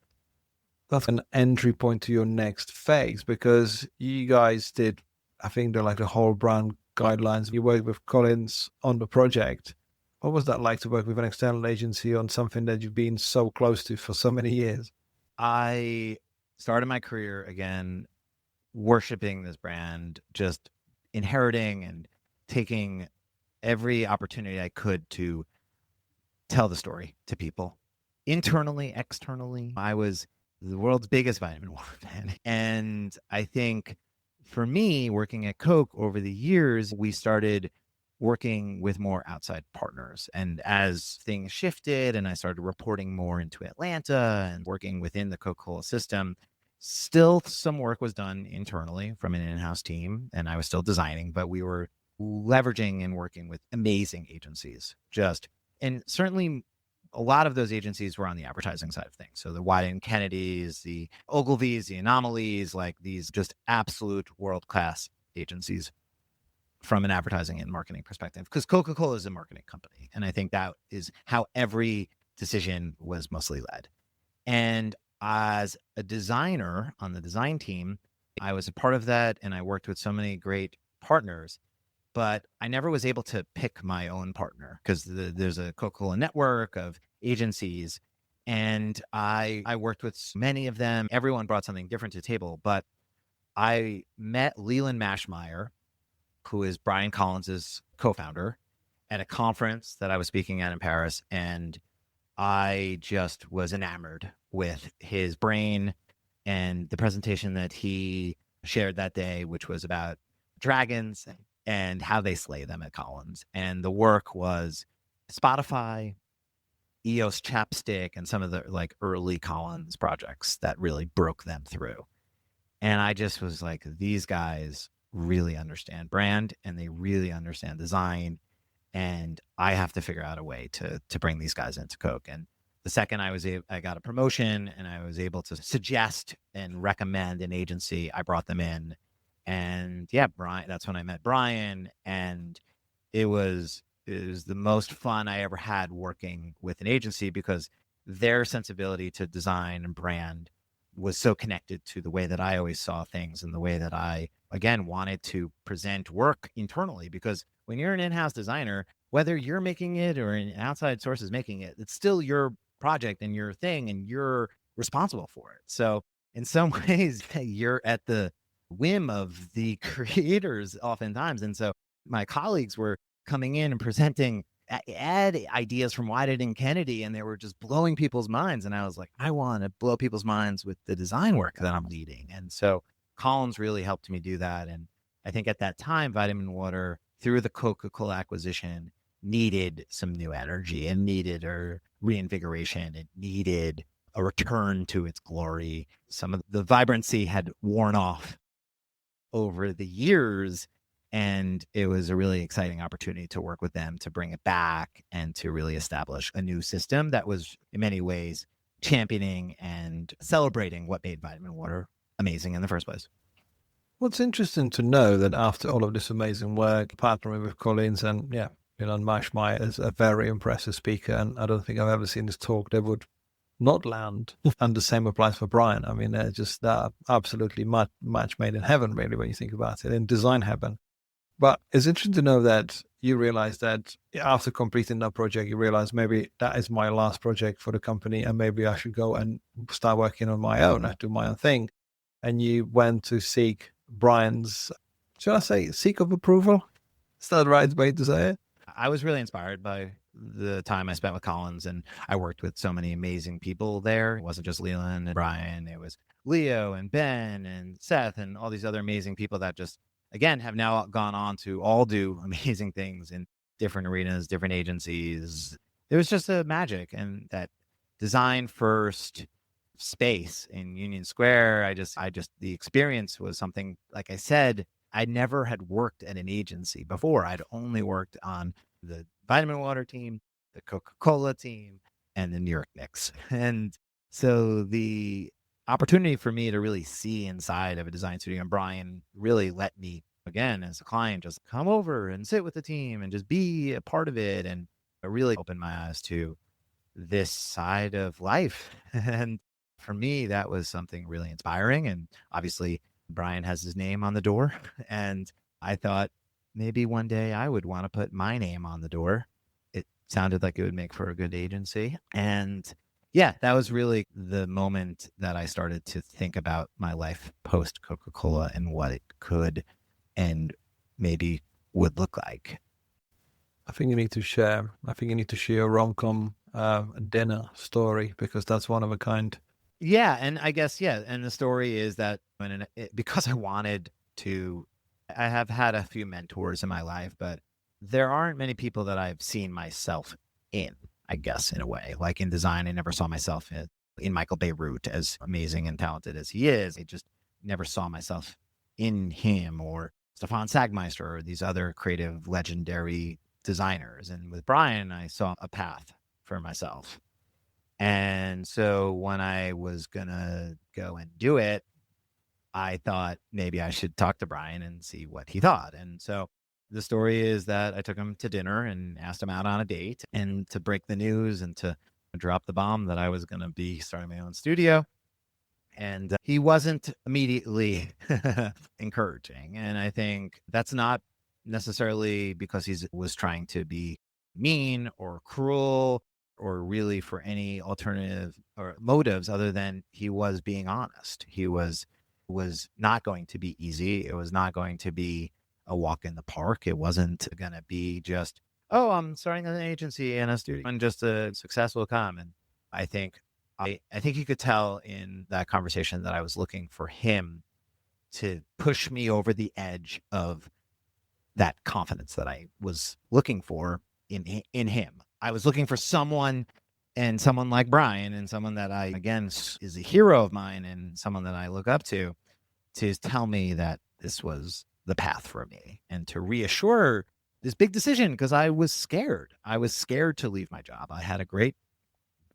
Speaker 1: that's an entry point to your next phase, because you guys did, I think they're like the whole brand guidelines. You worked with Collins on the project. What was that like to work with an external agency on something that you've been so close to for so many years?
Speaker 2: I started my career again worshiping this brand, just inheriting and taking every opportunity I could to tell the story to people. Internally, externally, I was the world's biggest vitamin water fan. And I think for me, working at Coke over the years, we started working with more outside partners. And as things shifted and I started reporting more into Atlanta and working within the Coca-Cola system, still some work was done internally from an in-house team, and I was still designing, but we were leveraging and working with amazing agencies. And certainly a lot of those agencies were on the advertising side of things. So the Wyden Kennedys, the Ogilvies, the Anomalies, like these just absolute world-class agencies from an advertising and marketing perspective, because Coca-Cola is a marketing company. And I think that is how every decision was mostly led. And as a designer on the design team, I was a part of that, and I worked with so many great partners, but I never was able to pick my own partner because there's a Coca-Cola network of agencies, and I worked with many of them. Everyone brought something different to the table, but I met Leland Mashmeyer, who is Brian Collins's co-founder, at a conference that I was speaking at in Paris, and I just was enamored with his brain and the presentation that he shared that day, which was about dragons and how they slay them at Collins. And the work was Spotify, EOS Chapstick, and some of the like early Collins projects that really broke them through. And I just was like, these guys really understand brand and they really understand design. And I have to figure out a way to bring these guys into Coke. And the second I got a promotion and I was able to suggest and recommend an agency, I brought them in. And yeah, Brian, that's when I met Brian. And it was the most fun I ever had working with an agency, because their sensibility to design and brand was so connected to the way that I always saw things and the way that I, again, wanted to present work internally. Because when you're an in-house designer, whether you're making it or an outside source is making it, it's still your project and your thing, and you're responsible for it. So in some ways, you're at the whim of the creators oftentimes. And so my colleagues were coming in and presenting ad ideas from Wyden and Kennedy, and they were just blowing people's minds. And I was like, I want to blow people's minds with the design work that I'm leading. And so Collins really helped me do that. And I think at that time, Vitamin Water, through the Coca-Cola acquisition, needed some new energy and needed a reinvigoration. It needed a return to its glory. Some of the vibrancy had worn off over the years, and it was a really exciting opportunity to work with them to bring it back and to really establish a new system that was in many ways championing and celebrating what made Vitamin Water amazing in the first place.
Speaker 1: Well, it's interesting to know that after all of this amazing work, partnering with Collins and Mashmeyer is a very impressive speaker, and I don't think I've ever seen this talk that would not land. And the same applies for Brian. I mean, they're just absolutely match made in heaven, really, when you think about it, in design heaven. But it's interesting to know that you realize that after completing that project, you realize maybe that is my last project for the company, and maybe I should go and start working on my own, do my own thing. And you went to seek Brian's, should I say, seek of approval? Is that the right way to say it?
Speaker 2: I was really inspired by the time I spent with Collins, and I worked with so many amazing people there. It wasn't just Leland and Brian, it was Leo and Ben and Seth and all these other amazing people that just, again, have now gone on to all do amazing things in different arenas, different agencies. It was just a magic, and that design first space in Union Square. The experience was something, like I said, I never had worked at an agency before. I'd only worked on the vitamin water team, the Coca-Cola team, and the New York Knicks. And so the opportunity for me to really see inside of a design studio, and Brian really let me, again, as a client, just come over and sit with the team and just be a part of it. And it really opened my eyes to this side of life. And for me, that was something really inspiring. And obviously, Brian has his name on the door. And I thought maybe one day I would want to put my name on the door. It sounded like it would make for a good agency. And yeah, that was really the moment that I started to think about my life post Coca-Cola and what it could and maybe would look like.
Speaker 1: I think you need to share a rom-com dinner story, because that's one of a kind.
Speaker 2: Yeah. And I guess, yeah. And the story is that because I wanted to, I have had a few mentors in my life, but there aren't many people that I've seen myself in, I guess, in a way. Like in design, I never saw myself in Michael Beirut, as amazing and talented as he is. I just never saw myself in him, or Stefan Sagmeister, or these other creative, legendary designers. And with Brian, I saw a path for myself. And so when I was going to go and do it, I thought maybe I should talk to Brian and see what he thought. And so the story is that I took him to dinner and asked him out on a date, and to break the news and to drop the bomb that I was going to be starting my own studio. And he wasn't immediately encouraging. And I think that's not necessarily because he was trying to be mean or cruel, or really for any alternative or motives other than he was being honest. He was not going to be easy. It was not going to be a walk in the park. It wasn't going to be just, oh, I'm starting an agency and a studio and just a success will come. And I think you could tell in that conversation that I was looking for him to push me over the edge of that confidence that I was looking for in him. I was looking for someone like Brian, and someone that I, again, is a hero of mine and someone that I look up to tell me that this was the path for me, and to reassure this big decision, because I was scared. I was scared to leave my job. I had a great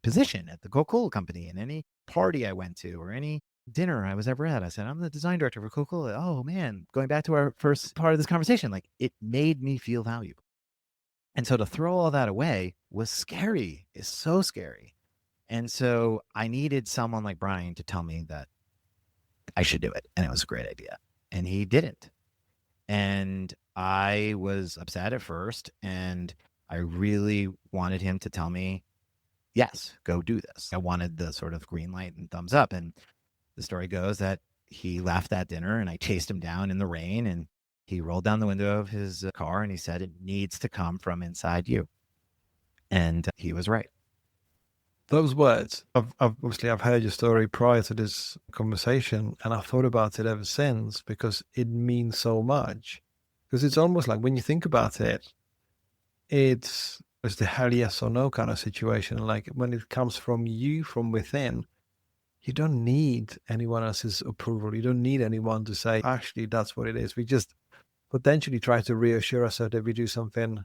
Speaker 2: position at the Coca-Cola company, and any party I went to or any dinner I was ever at, I said, I'm the design director for Coca-Cola. Oh man, going back to our first part of this conversation, like, it made me feel valuable. And so to throw all that away was scary. It's so scary. And so I needed someone like Brian to tell me that I should do it. And it was a great idea. And he didn't. And I was upset at first. And I really wanted him to tell me, yes, go do this. I wanted the sort of green light and thumbs up. And the story goes that he left that dinner, and I chased him down in the rain, and he rolled down the window of his car and he said, it needs to come from inside you. And he was right.
Speaker 1: Those words, I've heard your story prior to this conversation, and I've thought about it ever since, because it means so much. Because it's almost like, when you think about it, it's the hell yes or no kind of situation. Like, when it comes from you, from within, you don't need anyone else's approval. You don't need anyone to say, actually, that's what it is. We just potentially try to reassure ourselves that we do something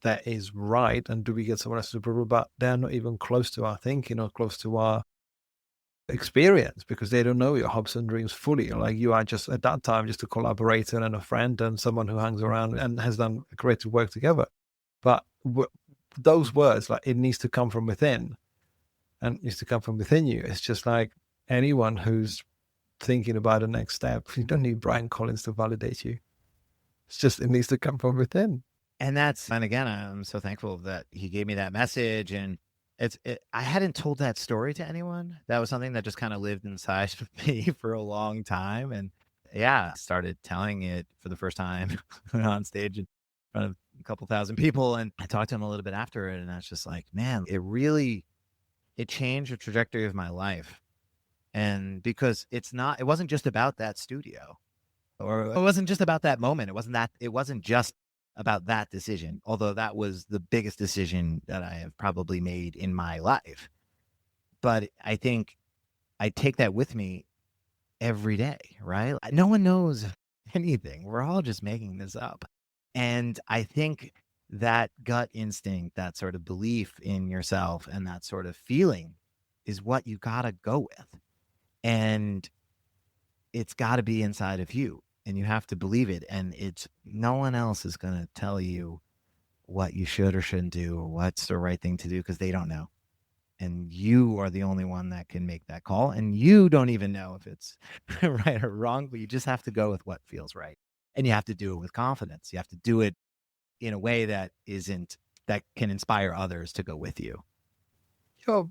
Speaker 1: that is right, and do we get someone else's approval, but they're not even close to our thinking or close to our experience, because they don't know your hopes and dreams fully. Like, you are just, at that time, just a collaborator and a friend and someone who hangs around and has done creative work together. But those words, like, it needs to come from within. and it needs to come from within you. It's just like anyone who's thinking about the next step. You don't need Brian Collins to validate you. It needs to come from within.
Speaker 2: And again, I'm so thankful that he gave me that message. And I hadn't told that story to anyone. That was something that just kind of lived inside of me for a long time. And yeah, I started telling it for the first time on stage in front of a couple thousand people. And I talked to him a little bit after it. And I was just like, man, it changed the trajectory of my life. And because it wasn't just about that studio, or it wasn't just about that moment. It wasn't just about that decision, although that was the biggest decision that I have probably made in my life. But I think I take that with me every day, right? No one knows anything. We're all just making this up. And I think that gut instinct, that sort of belief in yourself and that sort of feeling is what you got to go with. And it's got to be inside of you. And you have to believe it. And no one else is going to tell you what you should or shouldn't do or what's the right thing to do, because they don't know. And you are the only one that can make that call. And you don't even know if it's right or wrong, but you just have to go with what feels right. And you have to do it with confidence. You have to do it in a way that can inspire others to go with you.
Speaker 1: You're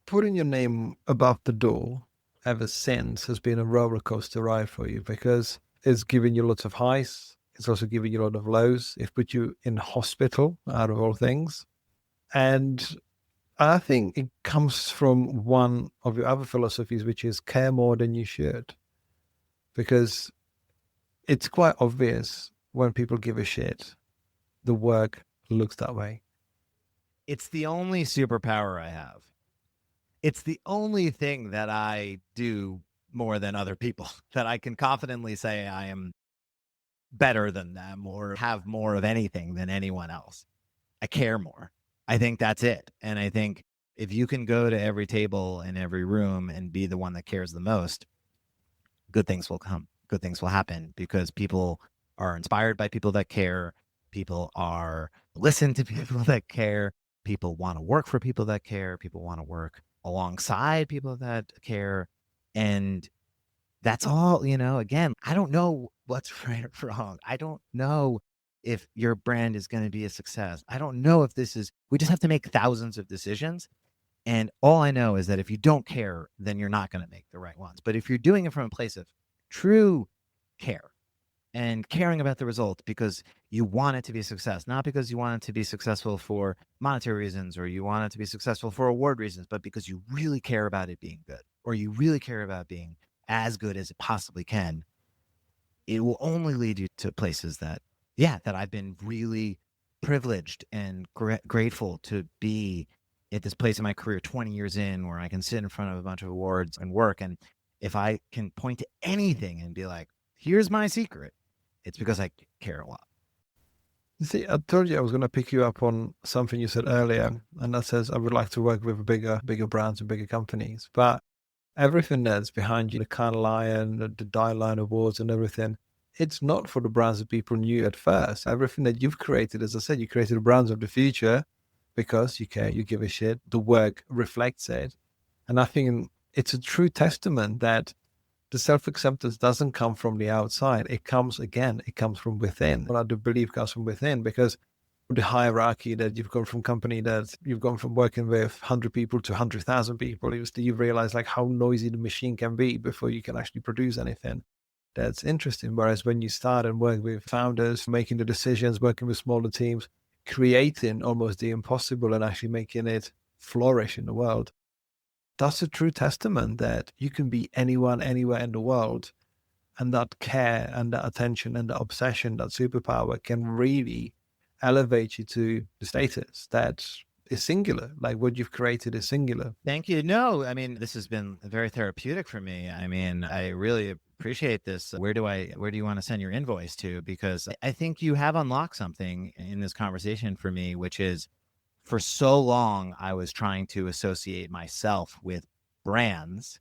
Speaker 1: putting your name above the door ever since has been a roller coaster ride for you, because it's given you lots of highs. It's also given you a lot of lows. It put you in hospital, out of all things. And I think it comes from one of your other philosophies, which is care more than you should. Because it's quite obvious when people give a shit, the work looks that way.
Speaker 2: It's the only superpower I have. It's the only thing that I do more than other people, that I can confidently say I am better than them or have more of anything than anyone else. I care more. I think that's it. And I think if you can go to every table in every room and be the one that cares the most, good things will come. Good things will happen, because people are inspired by people that care. People are listen to people that care. People want to work for people that care. People want to work alongside people that care. And that's all, again, I don't know what's right or wrong. I don't know if your brand is going to be a success. I don't know if we just have to make thousands of decisions. And all I know is that if you don't care, then you're not going to make the right ones. But if you're doing it from a place of true care and caring about the result because you want it to be a success, not because you want it to be successful for monetary reasons or you want it to be successful for award reasons, but because you really care about it being good, or you really care about being as good as it possibly can, it will only lead you to places that I've been really privileged and grateful to be at this place in my career 20 years in, where I can sit in front of a bunch of awards and work. And if I can point to anything and be like, here's my secret, it's because I care a lot.
Speaker 1: You see, I told you I was going to pick you up on something you said earlier, and that says I would like to work with bigger brands and bigger companies. But everything that's behind you, the Cannes Lion, the Dial Line Awards and everything, it's not for the brands that people knew at first. Everything that you've created, as I said, you created the brands of the future because you care, you give a shit, the work reflects it. And I think it's a true testament that the self-acceptance doesn't come from the outside. It comes from within. Well, I do believe comes from within, because the hierarchy that you've gone from company that you've gone from working with 100 people to 100,000 people, you realize like how noisy the machine can be before you can actually produce anything. That's interesting. Whereas when you start and work with founders, making the decisions, working with smaller teams, creating almost the impossible and actually making it flourish in the world, that's a true testament that you can be anyone, anywhere in the world. And that care and that attention and that obsession, that superpower can really elevate you to the status that is singular. Like what you've created is singular.
Speaker 2: Thank you. No, I mean, this has been very therapeutic for me. I mean, I really appreciate this. Where do you want to send your invoice to? Because I think you have unlocked something in this conversation for me, which is, for so long, I was trying to associate myself with brands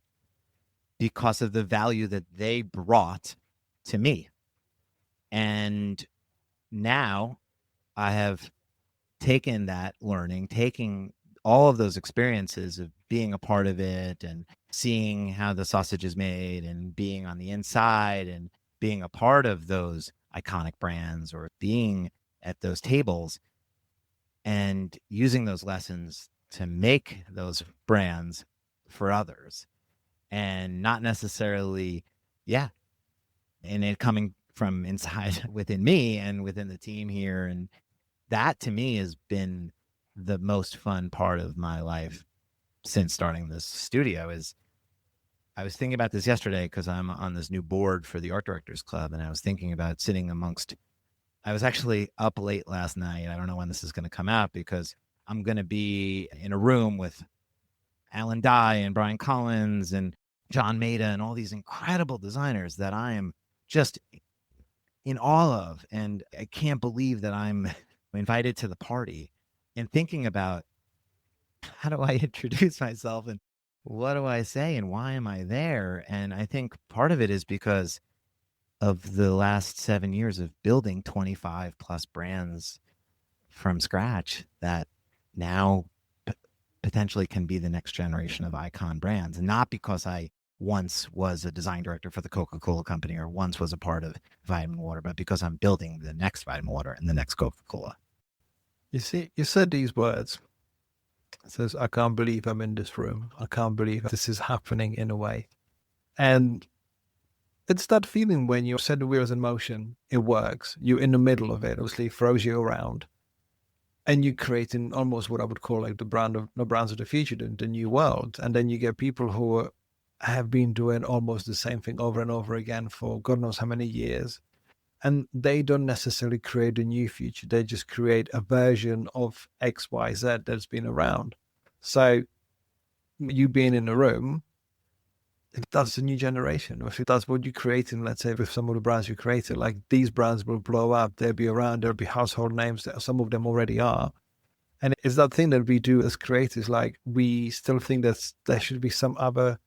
Speaker 2: because of the value that they brought to me. And now I have taken that learning, taking all of those experiences of being a part of it and seeing how the sausage is made and being on the inside and being a part of those iconic brands or being at those tables and using those lessons to make those brands for others and not necessarily, and it coming from inside within me and within the team here. And that to me has been the most fun part of my life since starting this studio. Is I was thinking about this yesterday because I'm on this new board for the Art Directors Club, and I was thinking about sitting amongst, I was actually up late last night. I don't know when this is going to come out because I'm going to be in a room with Alan Dye and Brian Collins and John Maeda and all these incredible designers that I am just in awe of. And I can't believe that I'm invited to the party and thinking about how do I introduce myself and what do I say and why am I there? And I think part of it is because of the last 7 years of building 25 plus brands from scratch that now potentially can be the next generation of icon brands. And not because I once was a design director for the Coca-Cola company or once was a part of Vitamin Water, but because I'm building the next Vitamin Water and the next Coca-Cola.
Speaker 1: You see, you said these words. It says, I can't believe I'm in this room. I can't believe this is happening in a way. And it's that feeling when you set the wheels in motion, it works. You're in the middle of it, obviously it throws you around. And you're creating almost what I would call like the brands of the future, the new world. And then you get people who have been doing almost the same thing over and over again for God knows how many years. And they don't necessarily create a new future. They just create a version of X, Y, Z that's been around. So you being in a room, that's a new generation. If that's what you're creating, let's say with some of the brands you created, like these brands will blow up, they'll be around, there'll be household names, that some of them already are. And it's that thing that we do as creators, like we still think that there should be some other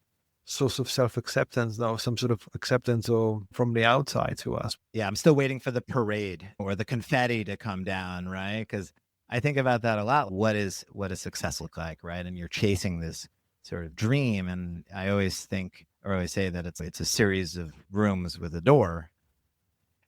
Speaker 1: source of self-acceptance now, some sort of acceptance or from the outside to us.
Speaker 2: Yeah, I'm still waiting for the parade or the confetti to come down, right? Because I think about that a lot. What does success look like, right? And you're chasing this sort of dream. And I always think, or I always say that it's a series of rooms with a door.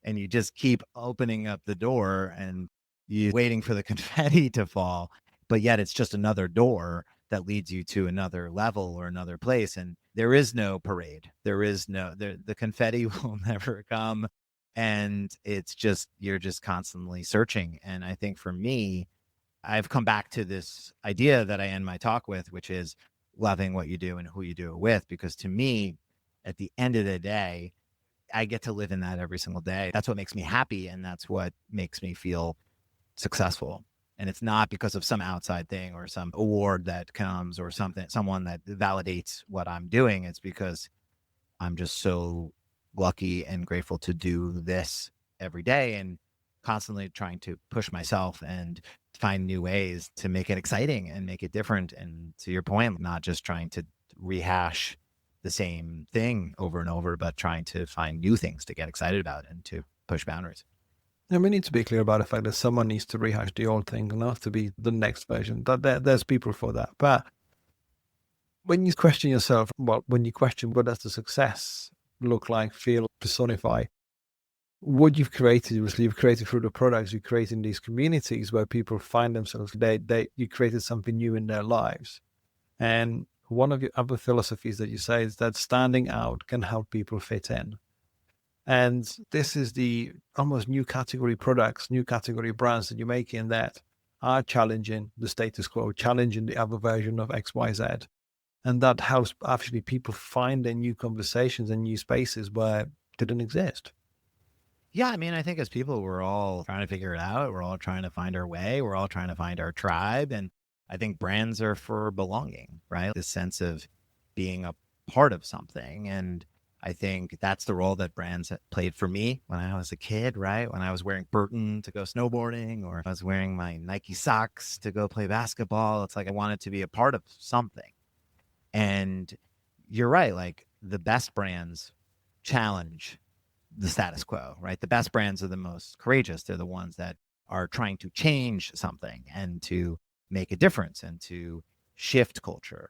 Speaker 2: And you just keep opening up the door and you're waiting for the confetti to fall. But yet it's just another door that leads you to another level or another place. And there is no parade. The confetti will never come. And it's just, you're just constantly searching. And I think for me, I've come back to this idea that I end my talk with, which is loving what you do and who you do it with. Because to me, at the end of the day, I get to live in that every single day. That's what makes me happy. And that's what makes me feel successful. And it's not because of some outside thing or some award that comes or someone that validates what I'm doing. It's because I'm just so lucky and grateful to do this every day and constantly trying to push myself and find new ways to make it exciting and make it different. And to your point, not just trying to rehash the same thing over and over, but trying to find new things to get excited about and to push boundaries.
Speaker 1: And we need to be clear about the fact that someone needs to rehash the old thing enough to be the next version. There's people for that. But when you question yourself, when you question what does the success look like, feel, personify, what you've created, you've created through the products, you're creating these communities where people find themselves, you created something new in their lives. And one of your other philosophies that you say is that standing out can help people fit in. And this is the almost new category products, new category brands that you're making that are challenging the status quo, challenging the other version of XYZ. And that helps actually people find their new conversations and new spaces where they didn't exist.
Speaker 2: Yeah, I mean, I think as people, we're all trying to figure it out. We're all trying to find our way. We're all trying to find our tribe. And I think brands are for belonging, right? This sense of being a part of something. And I think that's the role that brands played for me when I was a kid, right? When I was wearing Burton to go snowboarding or I was wearing my Nike socks to go play basketball. It's like I wanted to be a part of something. And you're right, like the best brands challenge the status quo, right? The best brands are the most courageous. They're the ones that are trying to change something and to make a difference and to shift culture.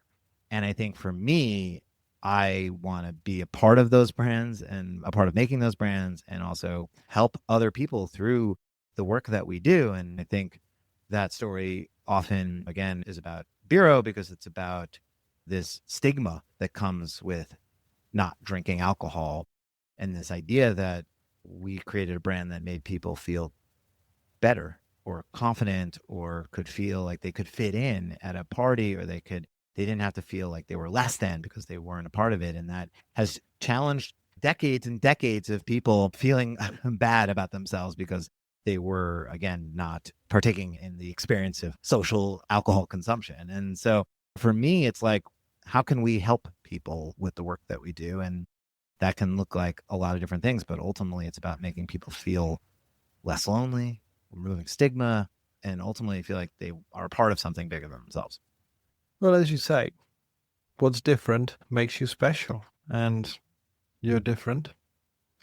Speaker 2: And I think for me, I want to be a part of those brands and a part of making those brands and also help other people through the work that we do. And I think that story often, again, is about Bureau because it's about this stigma that comes with not drinking alcohol and this idea that we created a brand that made people feel better or confident or could feel like they could fit in at a party, or they didn't have to feel like they were less than because they weren't a part of it. And that has challenged decades and decades of people feeling bad about themselves because they were, again, not partaking in the experience of social alcohol consumption. And so for me, it's like, how can we help people with the work that we do? And that can look like a lot of different things, but ultimately it's about making people feel less lonely, removing stigma, and ultimately feel like they are a part of something bigger than themselves.
Speaker 1: Well, as you say, what's different makes you special, and you're different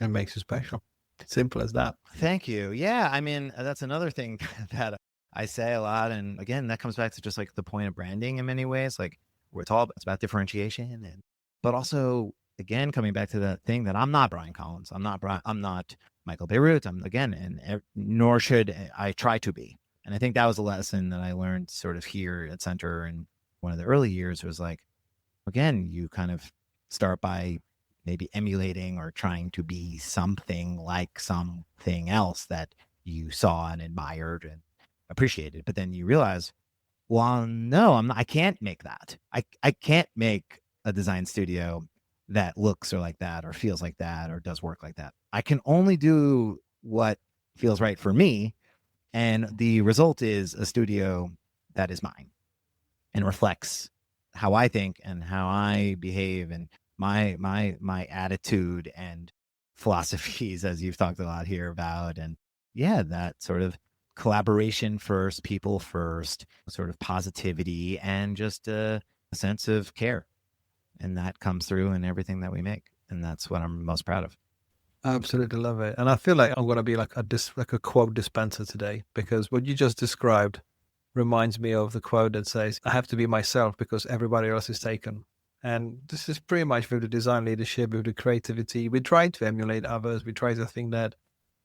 Speaker 1: and makes you special. Simple as that.
Speaker 2: Thank you. Yeah, I mean, that's another thing that I say a lot. And again, that comes back to just like the point of branding in many ways. Like it's about differentiation, but also, again, coming back to that thing that I'm not Brian Collins. I'm not Michael Beirut. Nor should I try to be. And I think that was a lesson that I learned sort of here at Center in one of the early years. Was like, again, you kind of start by maybe emulating or trying to be something like something else that you saw and admired and appreciated. But then you realize, well, no, I can't make that. I can't make a design studio that looks or like that or feels like that or does work like that. I can only do what feels right for me. And the result is a studio that is mine and reflects how I think and how I behave and my attitude and philosophies, as you've talked a lot here about. And yeah, that sort of collaboration first, people first, sort of positivity and just a sense of care. And that comes through in everything that we make. And that's what I'm most proud of.
Speaker 1: I absolutely love it. And I feel like I'm going to be like a quote dispenser today, because what you just described reminds me of the quote that says, I have to be myself because everybody else is taken. And this is pretty much with the design leadership, with the creativity. We try to emulate others. We try to think that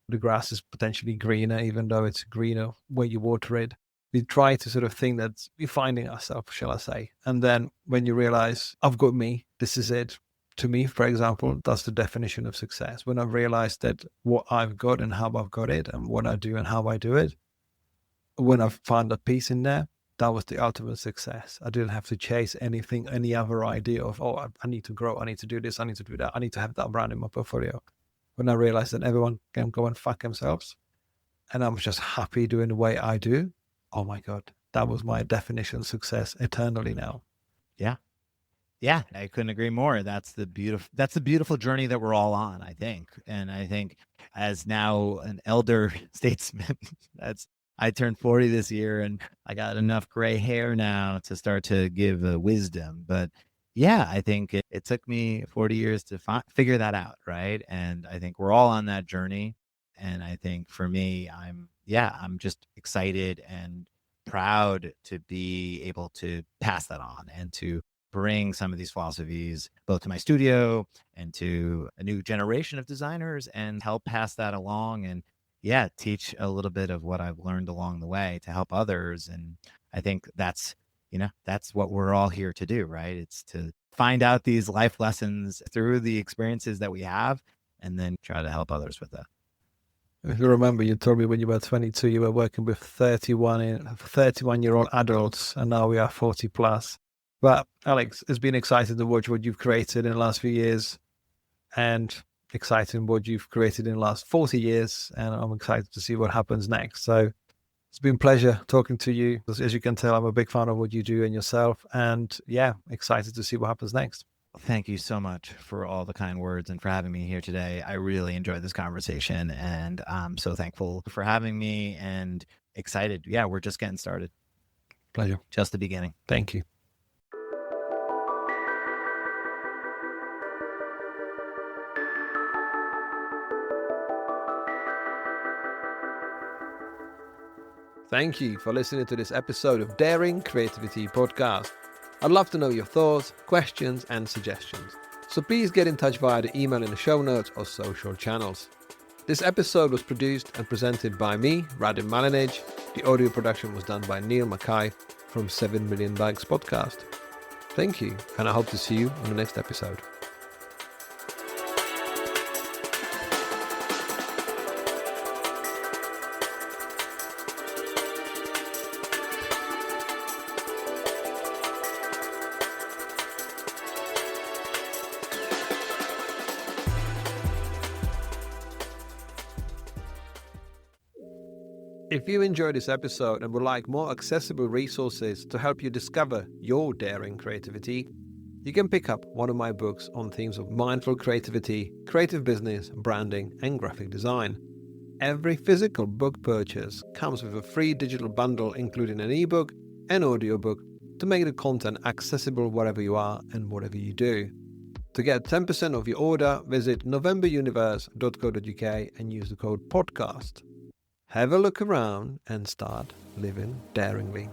Speaker 1: the grass is potentially greener, even though it's greener where you water it. We try to sort of think that we're finding ourselves, shall I say. And then when you realize, I've got me, this is it. To me, for example, that's the definition of success. When I've realized that what I've got and how I've got it and what I do and how I do it, when I found a piece in there, that was the ultimate success. I didn't have to chase anything, any other idea of, oh, I need to grow, I need to do this, I need to do that, I need to have that brand in my portfolio. When I realized that everyone can go and fuck themselves, and I'm just happy doing the way I do, oh my God, that was my definition of success eternally now.
Speaker 2: Yeah. Yeah, I couldn't agree more. That's the beautiful journey that we're all on, I think. And I think as now an elder statesman, I turned 40 this year and I got enough gray hair now to start to give wisdom. But yeah, I think it took me 40 years to figure that out, right? And I think we're all on that journey. And I think for me, I'm just excited and proud to be able to pass that on and to bring some of these philosophies both to my studio and to a new generation of designers and help pass that along and teach a little bit of what I've learned along the way to help others. And I think that's what we're all here to do, right? It's to find out these life lessons through the experiences that we have and then try to help others with that.
Speaker 1: If you remember, you told me when you were 22, you were working with 31-year-old adults, and now we are 40 plus. But Alex, it's been exciting to watch what you've created in the last few years, and exciting what you've created in the last 40 years. And I'm excited to see what happens next. So it's been a pleasure talking to you. As you can tell, I'm a big fan of what you do and yourself. And yeah, excited to see what happens next.
Speaker 2: Thank you so much for all the kind words and for having me here today. I really enjoyed this conversation and I'm so thankful for having me and excited. Yeah, we're just getting started.
Speaker 1: Pleasure.
Speaker 2: Just the beginning.
Speaker 1: Thank you. Thank you for listening to this episode of Daring Creativity Podcast. I'd love to know your thoughts, questions, and suggestions. So please get in touch via the email in the show notes or social channels. This episode was produced and presented by me, Radim Malinic. The audio production was done by Neil Mackay from 7 Million Likes Podcast. Thank you, and I hope to see you on the next episode. If you enjoyed this episode and would like more accessible resources to help you discover your daring creativity, you can pick up one of my books on themes of mindful creativity, creative business, branding, and graphic design. Every physical book purchase comes with a free digital bundle including an ebook and audiobook to make the content accessible wherever you are and whatever you do. To get 10% off your order, visit novemberuniverse.co.uk and use the code PODCAST. Have a look around and start living daringly.